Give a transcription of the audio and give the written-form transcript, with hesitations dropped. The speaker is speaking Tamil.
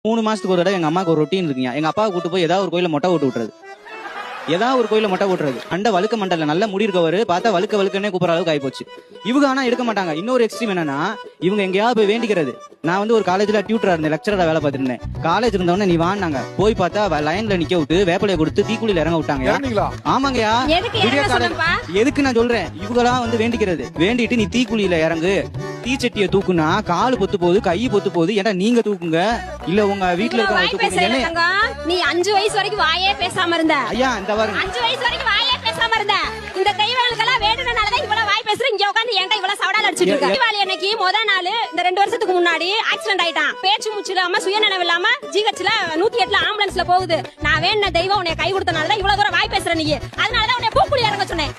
3 மாசத்துக்கு ஒரு தடவை எங்க அம்மாக்கு ஒரு ரொட்டீன் இருக்குங்க. எங்க அப்பாவை கூட்டு போய் ஏதாவது ஒரு கோயில மொட்டை போட்டு விட்டுறது. ஏதாவது ஒரு கோயில மொட்டை போட்டுறது. அண்ட வழுக்க மண்டல நல்ல முடி இருக்கவரு பார்த்தா வழுக்கன்னே கூப்பிடுற அளவுக்கு ஆயிப்போச்சு. இவங்க ஆனா எடுக்க மாட்டாங்க. இன்னொரு எக்ஸ்ட்ரீம் என்னன்னா, இவங்க எங்கேயாவது போய் வேண்டிக்கிறது. நான் வந்து ஒரு காலேஜ்ல டியூட்டரா இருந்தேன், லெக்சரரா வேலை பார்த்துட்டு இருந்தேன். காலேஜ் இருந்தவொடனே நீ வான்னாங்க. போய் பார்த்தா லைன்ல நிக்க விட்டு வேப்பலையை கொடுத்து தீக்குழியில இறங்க விட்டாங்க. ஆமாங்கயா, விடிய காலேஜ் எதுக்கு நான் சொல்றேன், இவங்களா வந்து வேண்டிக்கிறது. வேண்டிட்டு நீ தீக்குழியில இறங்கு, தீச்சட்டியை தூக்குனா காலு பொத்து போகுது, கை பொத்து போகுது. ஏன்னா நீங்க தூக்குங்க, இல்ல உங்க வீட்டுல இருக்கவங்க தூக்குங்க. நீ 5 வயசு வரைக்கும் வாயே பேசாம இருந்த. ஐயா இந்த பாருங்க, 5 வயசு வரைக்கும் வாயே பேசாம இருந்த. இந்த தெய்வங்களுக்கெல்லாம் வேண்டுனனாலதான் இவ்வளவு வாய் பேசுற. இங்க உட்கார்ந்து என்கிட்ட இவ்வளவு சவடால் அடிச்சிட்டு இருக்க. தீபாவளி அன்னைக்கு முத நாள் இந்த 2 வருஷத்துக்கு முன்னாடி ஆக்சிடென்ட் ஆயிட்டான். பேச்சு மூச்சு இல்லாம சுயநினைவு இல்லாம ஜிஹெச்ல 108ல ஆம்புலன்ஸ்ல போகுது. நான் வேண்டின தெய்வம் உன்னை கை கொடுத்தனாலதான் இவ்வளவு தூரம் வாய் பேசுற நீ. அதனாலதான் உன்னை பூக்குழி இறங்க சொன்னேன்.